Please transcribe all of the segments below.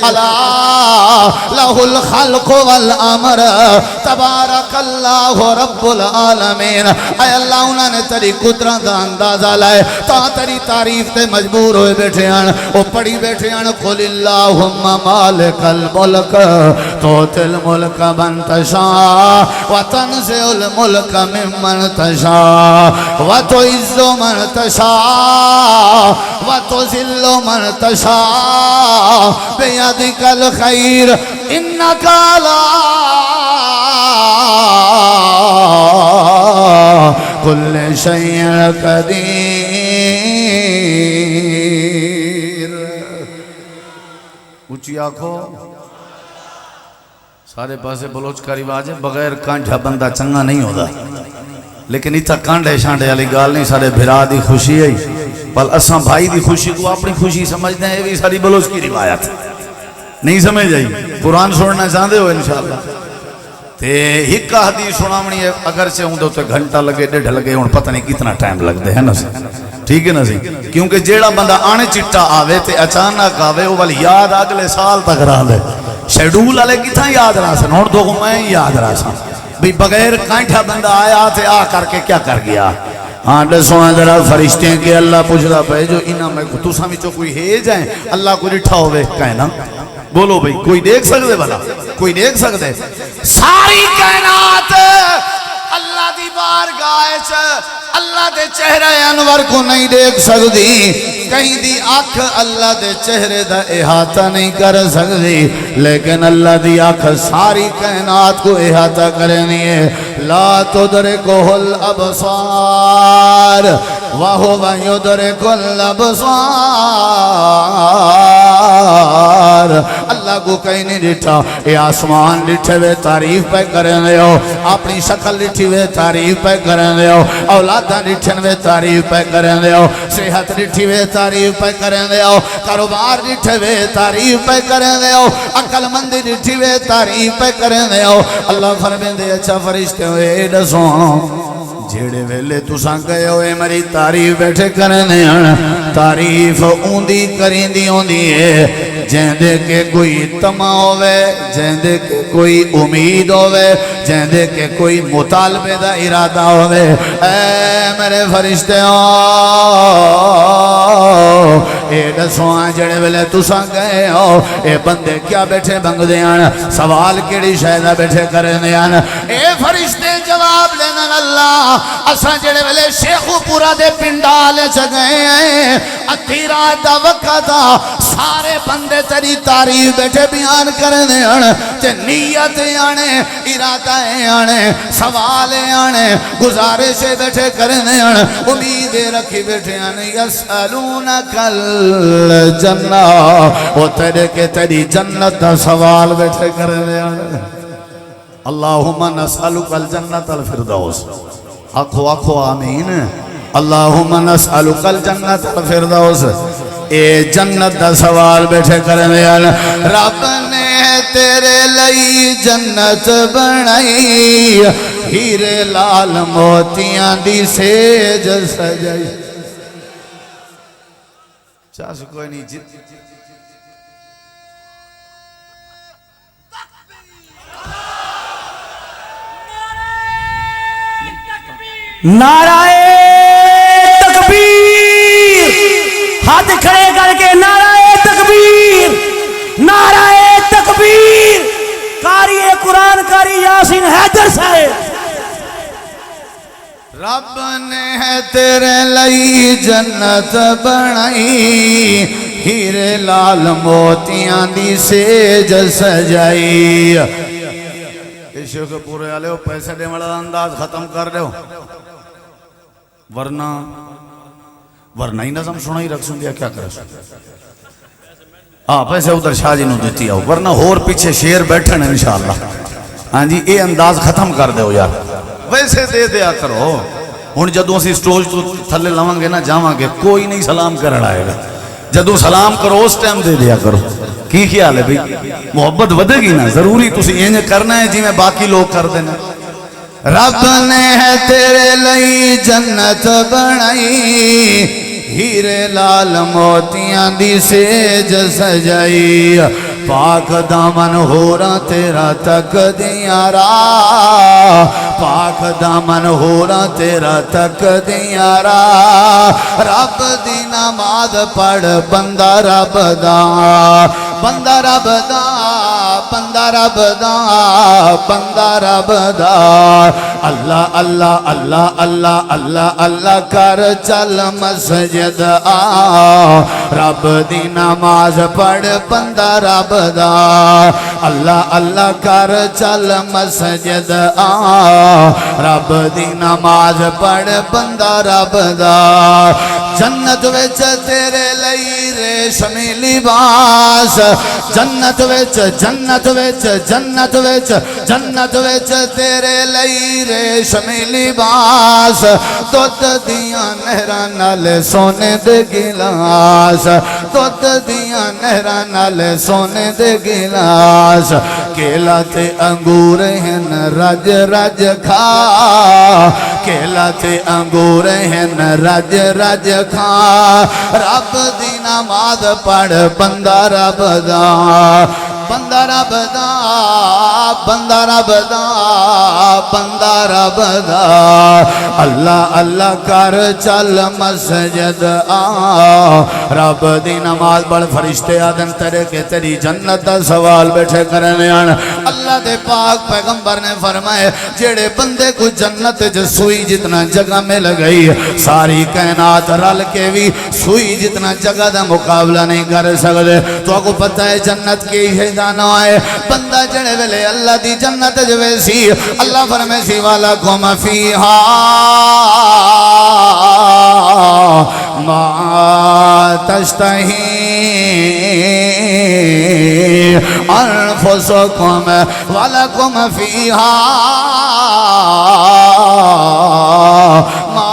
الا لہ الخلق والامر تبارک اللہ رب العالمین۔ اے اللہ انہوں نے تیری قدرت دا اندازہ لائے تا تیری تعریف تے مجبور ہوئے بیٹھے ہیں، وہ پڑھی بیٹھے ہیں قل اللہم مالک الملک توتی الملک من تشاء وتنزع الملک ممن تشاء وتعز من تشاء وتذل من تشاء بیدک الخیر انک علی کل شیء قدیر۔ اونچی آنکھو سارے پاسے بلوچ کا رواج ہے، بغیر کانٹھا بندہ چنگا نہیں ہوتا، لیکن اتھا کانڈے شانڈے علی گال نہیں، سارے بھرا دی خوشی ہے، بل اساں بھائی دی خوشی کو اپنی خوشی سمجھتے ہیں، یہ بھی ساری بلوچ کی روایت نہیں سمجھ جائی۔ قرآن سننا چاہتے ہو انشاءاللہ تے ہکا حدیث سنامنی ہے، اگر سے ہوں تو گھنٹہ لگے ڈیڑھ لگے ہوں پتہ نہیں کتنا ٹائم لگ دے ہے نا سی، ٹھیک ہے نا سی، کیونکہ جیڑا بندہ آنے چٹا آوے تے اچانک آوے وہ والی یاد اگلے سال تک رہا لے، شیڈول والے کتنا یاد رہا سن، اور تو میں یاد رہا سن بھی بغیر کانٹھا بندہ آیا تے آ کر کے کیا کر گیا۔ ہاں دسویں ذرا فرشتے کہ اللہ پوچھدا پے جو انہاں میں تساں وچوں کوئی ہے جائیں اللہ کو ڈٹھا ہوے کہنا بولو بھئی کوئی دیکھ سکتے بھلا کوئی دیکھ سکتے؟ ساری کائنات اللہ دی بارگاہ چ اللہ دے چہرے انور کو نہیں دیکھ سکتی، کہیں دی آنکھ اللہ دے چہرے دا احاطہ نہیں کر سکتی، لیکن اللہ دی آنکھ ساری کائنات کو احاطہ کرنی ہے۔ لا تدرکہ الابصار وہو یدرک الابصار، اللہ کو کہیں نہیں ڈٹھا، یہ آسمان ڈٹھے ہوئے تعریف پہ کرنے ہو، اپنی شکل ڈٹھی ہوئے تعریف پہ کرنے ہو، اولادہ ڈٹھن ہوئے تعریف پہ کرنے ہو، صحت ڈٹھی ہوئے تعریف پہ کرنے ہو، کاروبار ڈٹھے ہوئے تعریف پہ کرنے ہو، عقل مندی ڈٹھی ہوئے تعریف پہ کرنے ہو۔ اللہ فرمیندے اچھا فرشتے ہوئے دسو جیڑے ویلے تساں گئے ہوئے میری تعریف بیٹھے کرنے ہیں، تعریف اوندی کریندی ہوندی ہے جہندے کے کوئی تمہ ہوئے، جہندے کے کوئی امید ہوئے، جہندے کے کوئی مطالبے دا ارادہ ہوئے۔ اے میرے فرشتے ہو اے دسواں جڑے ویلے تساں گئے ہو اے بندے کیا بیٹھے بنگ دیاں، سوال کیڑی شاہدہ بیٹھے کرنے ہیں؟ اے فرشتے جواب لینا اللہ اساں جڑے ویلے شیخو پورا دے پنڈالے چگئے ہیں، ادھی رات دا وقت سارے بندے تیری تعریف بیٹھے بیان کرنے ہیں، تے نیت آنے، ارادہ آنے، سوال آنے، گزارشیں بیٹھے کرنے ہیں، امید رکھی بیٹھے ہیں۔ یسألونک الجنہ، وہ تیرے کے تیری جنت دا سوال بیٹھے کرنے ہیں۔ اللہم نسألک الجنت الفردوس، آکھو آکھو آمین۔ اللہم نسألک الجنت الفردوس، اے جنت دا سوال بیٹھے کرنے ہیں۔ رب نے تیرے لئی جنت بنائی، ہیرے لال موتیاں دی سیج سجائی۔ چاہس کوئی نہیں جت نعرہ تکبیر، ہاتھ کھڑے کر کے نعرہ تکبیر، نعرہ تکبیر۔ قاری قرآن قاری یاسین حیدر صاحب۔ رب نے تیرے لئی جنت بنائی، ہیرے لال موتیاں دی سیج سجائی۔ ایشو کے پورے آلے ہو پیسے دے مڑا انداز ختم کر رہے ہو، ورنہ ہی نظم سنا ہی رکھ سن دیا کیا کرے سن۔ ہاں پیسے ادھر شاہ جی نو دیتی آؤ، ورنہ ہور پیچھے شیر بیٹھن انشاءاللہ۔ ہاں جی اے انداز ختم کر دے ہو یار، ویسے دے دیا کرو۔ ہن جدوں اسی سٹوج تو تھلے لواں گے نا جاواں گے کوئی نہیں سلام کرن آئے گا، جدوں سلام کرو اس ٹائم دے دیا کرو۔ کی خیال ہے بھئی محبت ودے گی نا، ضروری تسی انج کرنا ہے جی میں باقی لوگ کر دینا۔ رب نے ہے تیرے لئی جنت بنائی، ہیرے لال موتیاں دی سیج سجائی۔ پاک دامن ہورا تیرا تک دیاں راہ پاک دامن ہورا تیرا تک دیاں راہ رب دی نماز پڑھ بندہ رب دا بندہ رب دا بندہ رب دا بندہ رب دا اللہ اللہ اللہ اللہ اللہ اللہ کر چل مسجد آ رب دی نماز پڑھ بندہ رب دا اللہ اللہ کر چل مسجد آ رب دی نماز پڑھ بندہ رب دا جنت وچ تیرے لئی ریشمی لباس جنت وچ جنت وچ جنت وچ جنت وچ تیرے لئی ریشمی لباس دودھ دیاں نہراں نال سونے دے گلاس دودھ دیاں نہراں نال سونے دے گلاس کیلا تے انگور ہن رج رج کھا کیلا تے انگور ہن رج رج کھا رب دی نماز پڑھ بندہ رب دا بندہ رب دا بندہ رب دا بندہ رب دا اللہ اللہ کر چل مسجد آ رب دی نماز پڑھ فرشتے آدم تیرے کے تیری جنت دا سوال بیٹھے کرنے آن اللہ دے پاک پیغمبر نے فرمائے جیڑے بندے کو جنت جو سوئی جتنا جگہ میں لگئی ساری کائنات رل کے بھی سوئی جتنا جگہ دا مقابلہ نہیں کر سکتے تو آپ کو پتہ ہے جنت کی ہے جانا ہے بندہ جڑے ویلے اللہ دی جنت جو ویسی اللہ فرمائے سی والا کم فیہا ما تشتہی انفسکم ولکم فیہا ما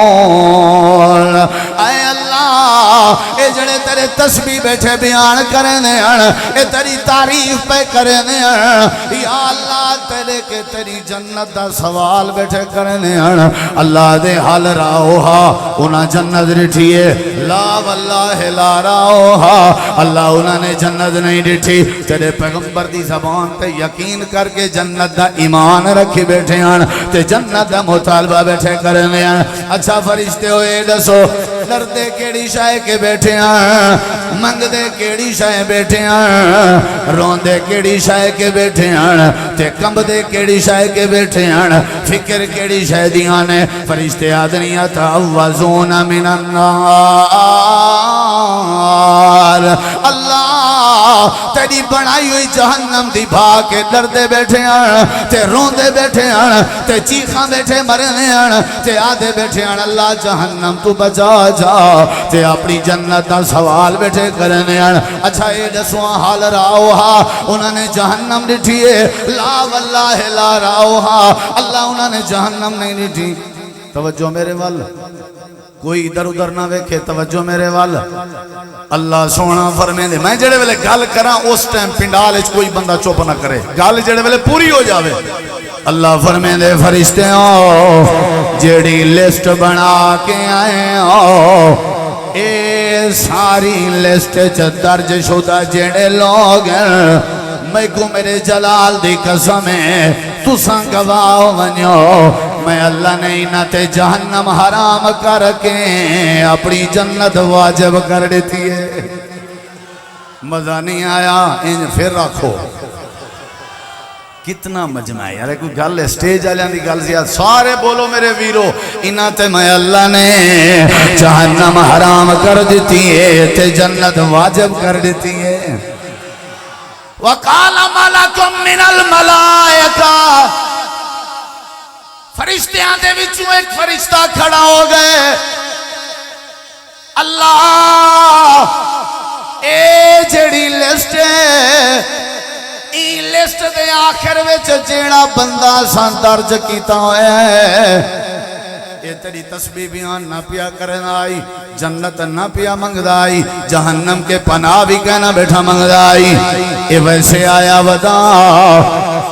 تدعون اے اللہ اے جڑے تیرے تسبیح بیٹھے بیان کرنے اے تیری تعریف پہ کرنے یا اللہ تیرے کے تیری جنت دا سوال بیٹھے کرنے اللہ دے حال راہوہا انہاں جنت رٹھیے لا واللہ لا راہوہا اللہ انہاں نے جنت نہیں رٹھی تیرے پیغمبر دی زبان تے یقین کر کے جنت دا ایمان رکھی بیٹھے تے جنت دا مطالبہ بیٹھے کرنے اچھا فرشتے ہوئے دسو لردے کیڑی شائے کے بیٹھے منگ دے کیڑی شائے بیٹھے روندے کیڑی شائے کے بیٹھے تے کمب دے کیڑی شائے کے بیٹھے فکر کیڑی شائے دیانے فرشتے آدنیاں تعوذون من النار اللہ تیری بنائی ہوئی جہنم دی بھا کے لردے بیٹھے تے روندے بیٹھے تے چیخاں بیٹھے مرنے تے آدھے بیٹھے اللہ جہنم تو بچا جا تے اپنی جنت دا سوال بیٹھے کرنے اچھا اے دسواں حال راہوہا انہوں نے جہنم ڈٹھیے لا واللہ لا راہوہا اللہ انہوں نے جہنم نہیں ڈٹھی توجہ میرے وال کوئی ادھر ادھر نہ ویکھے توجہ میرے وال اللہ سونا فرمے دے میں جڑے ویلے گل کراں اس ٹائم پنڈال وچ کوئی بندہ چپ نہ کرے گل جڑے ویلے پوری ہو جاوے اللہ فرمے دے فرشتے ہو جڑی لسٹ بنا کے آئے ہو اے ساری لسٹ چ درج شدہ جڑے لوگ میں کو میرے جلال دی قسم ہے تو سنگواؤ ونیو میں اللہ نے انہاں تے جہنم حرام کر کے اپنی جنت واجب کر دیتی ہے مزہ نہیں آیا ان پھر رکھو کتنا مجمع ہے یار کوئی گل ہے سٹیج آلیاں دی گل زیاد سارے بولو میرے ویرو انہاں تے میں اللہ نے جہنم حرام کر دیتی ہے تے جنت واجب کر دیتی ہے وَقَالَ مَلَكٌ مِّنَ الْمَلَائِكَةِ فرشتیاں دے وچوں ایک فرشتہ کھڑا ہو گئے اللہ اے جڑی لسٹ ہے این لسٹ دے آخر وچ جیڑا بندہ سان درج کیتا ہویا ہے یہ تیری تسبیح بیان نہ پیا کرنا آئی جنت نہ پیا منگدا آئی جہنم کے پناہ بھی کہنا بیٹھا منگدا آئی اے ویسے آیا ودا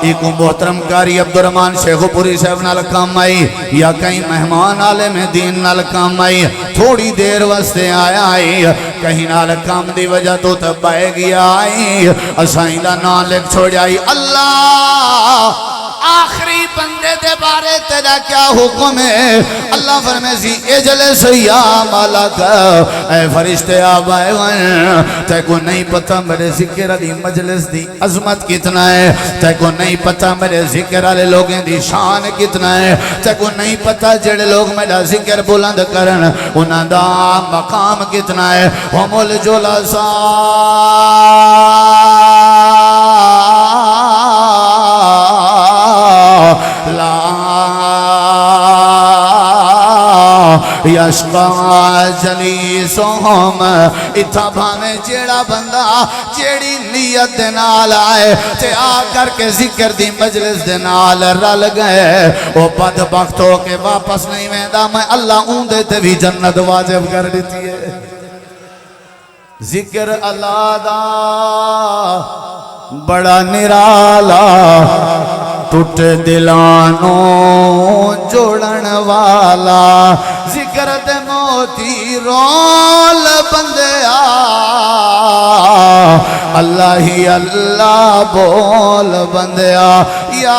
ایک محترم قاری عبدالرحمن شیخ پوری صاحب نال کام آئی یا کہیں مہمان عالم دین نال کام آئی تھوڑی دیر واسطے آیا آئی کہیں نال کام دی وجہ تو تب آئے گیا آئی اسائیں دا نام لکھ چھوڑ جائی اللہ آخری بندے دے بارے تیرا کیا حکم ہے اللہ فرمیسی اجلس یا مالک اے فرشتے آپ آئے ون تے کو نہیں پتا میرے ذکر علی مجلس دی عظمت کتنا ہے تے کو نہیں پتا میرے ذکر علی لوگیں دی شان کتنا ہے تے کو نہیں پتا جڑے لوگ میرا ذکر بلند کرن انہاں دا مقام کتنا ہے ہم الجلساء لا یشقا جلیسہم اتھا بھانے جیڑا بندہ جیڑی نیت دنال آئے تے آ کر کے ذکر دی مجلس دنال رل گئے وہ بدبخت ہو کے واپس نہیں ویندہ میں اللہ اوندے تے بھی جنت واجب کر دیتی ہے ذکر اللہ دا بڑا نرالا ٹوٹ دلانوں جوڑن والا ذکر دے موتی رول بندیا اللہ ہی اللہ بول بندیا یا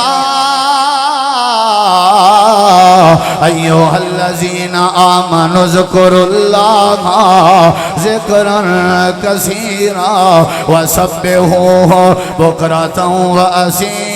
ایوہ الذین آمنوا ذکروا اللہ ذکرا کثیرا وسبحوہ بکرۃ و اصیلا